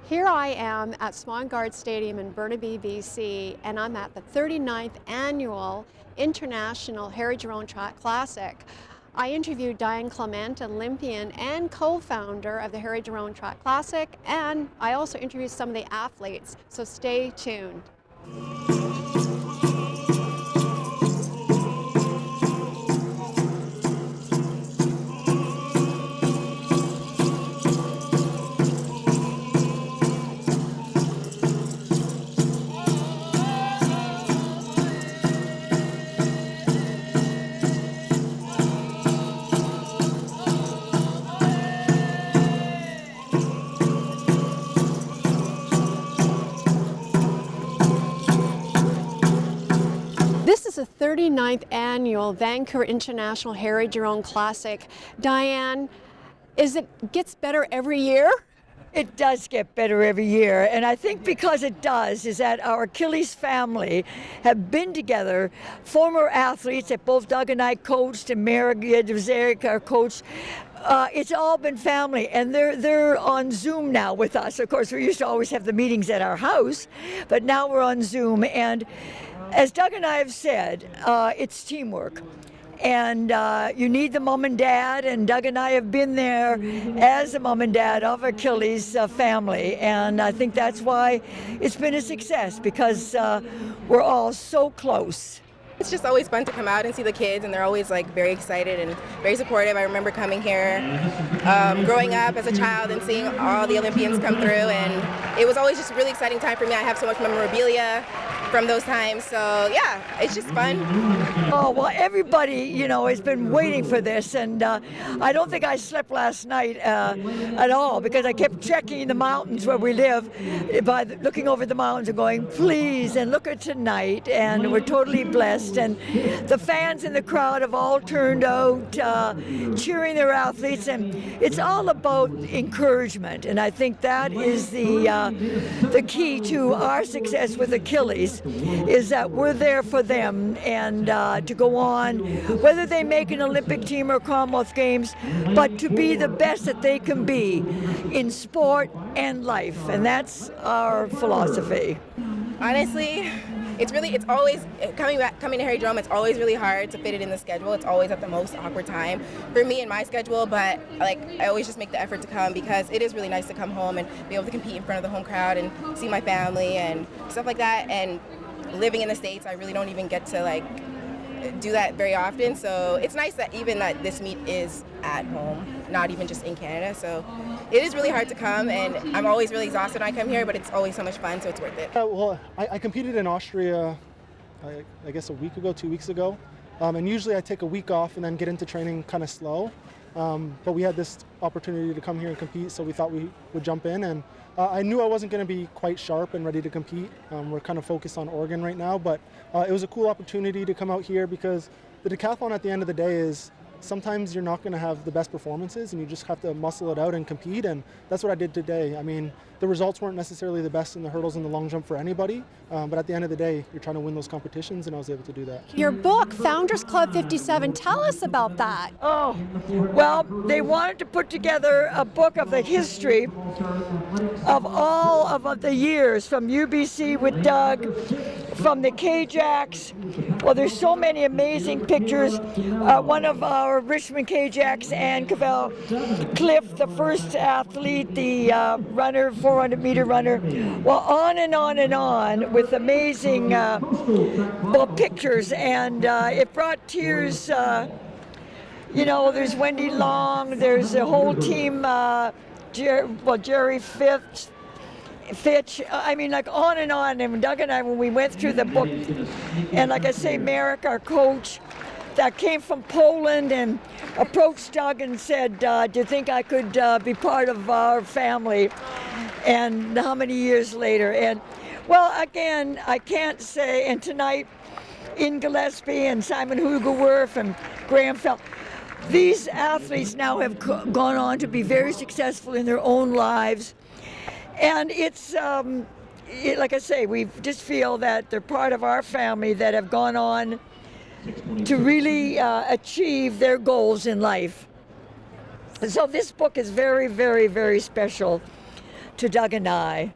Here I am at Swan Guard Stadium in Burnaby, BC, and I'm at the 39th Annual International Harry Jerome Track Classic. I interviewed Diane Clement, Olympian and co-founder of the Harry Jerome Track Classic, and I also interviewed some of the athletes, so stay tuned. This is the 39th Annual Vancouver International Harry Jerome Classic. Diane, gets better every year? It does get better every year, and I think because it does is that our Achilles family have been together, former athletes that both Doug and I coached, and Eric, our coach. It's all been family, and they're on Zoom now with us. Of course, we used to always have the meetings at our house, but now we're on Zoom, and as Doug and I have said, it's teamwork. And you need the mom and dad, and Doug and I have been there as the mom and dad of Achilles' family, and I think that's why it's been a success, because we're all so close. It's just always fun to come out and see the kids, and they're always like very excited and very supportive. I remember coming here growing up as a child and seeing all the Olympians come through, and it was always just a really exciting time for me. I have so much memorabilia from those times, so yeah, it's just fun. Oh, well, everybody, has been waiting for this, and I don't think I slept last night at all, because I kept checking the mountains where we live by looking over the mountains and going, please, and look at tonight, and we're totally blessed. And the fans in the crowd have all turned out cheering their athletes, and it's all about encouragement, and I think that is the key to our success with Achilles, is that we're there for them, and to go on, whether they make an Olympic team or Commonwealth Games, but to be the best that they can be in sport and life, and that's our philosophy. Honestly, it's always coming to Harry Jerome. It's always really hard to fit it in the schedule. It's always at the most awkward time for me and my schedule, but I always just make the effort to come, because it is really nice to come home and be able to compete in front of the home crowd and see my family and stuff like that. And living in the States, I really don't even get to do that very often, so it's nice that even that this meet is at home, not even just in Canada. So it is really hard to come, and I'm always really exhausted when I come here, but it's always so much fun, so it's worth it. Well, I competed in Austria, I guess 2 weeks ago, and usually I take a week off and then get into training kind of slow, but we had this opportunity to come here and compete, so we thought we would jump in, and I knew I wasn't going to be quite sharp and ready to compete. We're kind of focused on Oregon right now, but it was a cool opportunity to come out here, because the decathlon at the end of the day is sometimes you're not going to have the best performances, and you just have to muscle it out and compete, and that's what I did today. I mean, the results weren't necessarily the best in the hurdles and the long jump for anybody, but at the end of the day, you're trying to win those competitions, and I was able to do that. Your book, Founders Club 57, tell us about that. Oh, well, they wanted to put together a book of the history of all of the years, from UBC with Doug, from the K-Jacks. Well, there's so many amazing pictures. One of our Richmond K-Jacks, Ann Cavell, Cliff, the first athlete, the runner, 400-meter runner. Well, on and on and on with amazing pictures, and it brought tears. There's Wendy Long, there's a whole team, Jerry Fitch, on and on. And Doug and I, when we went through the book, and like I say, Merrick, our coach, that came from Poland and approached Doug and said, do you think I could be part of our family? And how many years later? And well, again, I can't say, and tonight, Ian Gillespie and Simon Hugelwerf and Graham Fell, these athletes now have gone on to be very successful in their own lives. And it's, like I say, we just feel that they're part of our family that have gone on to really achieve their goals in life. So this book is very, very, very special to Doug and I.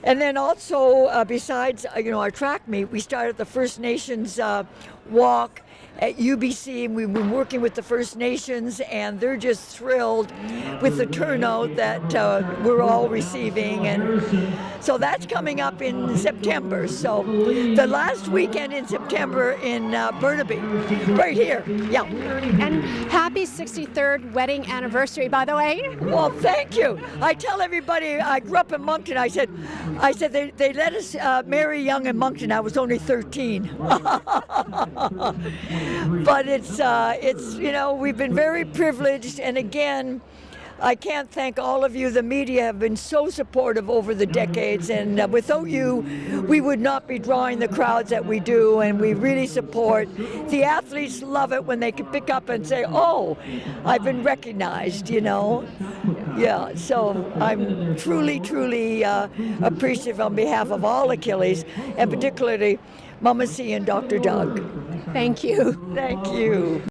And then also, besides, our track meet, we started the First Nations walk at UBC, and we've been working with the First Nations, and they're just thrilled with the turnout that we're all receiving. And so that's coming up in September. So the last weekend in September in Burnaby, right here. Yeah. And happy 63rd wedding anniversary, by the way. Well, thank you. I tell everybody, I grew up in Moncton. I said they let us marry young in Moncton. I was only 13. But it's we've been very privileged, and again, I can't thank all of you. The media have been so supportive over the decades, and without you, we would not be drawing the crowds that we do, and we really support. The athletes love it when they can pick up and say, oh, I've been recognized, Yeah, so I'm truly, truly appreciative on behalf of all Achilles, and particularly Mama C and Dr. Doug. Thank you. Thank you.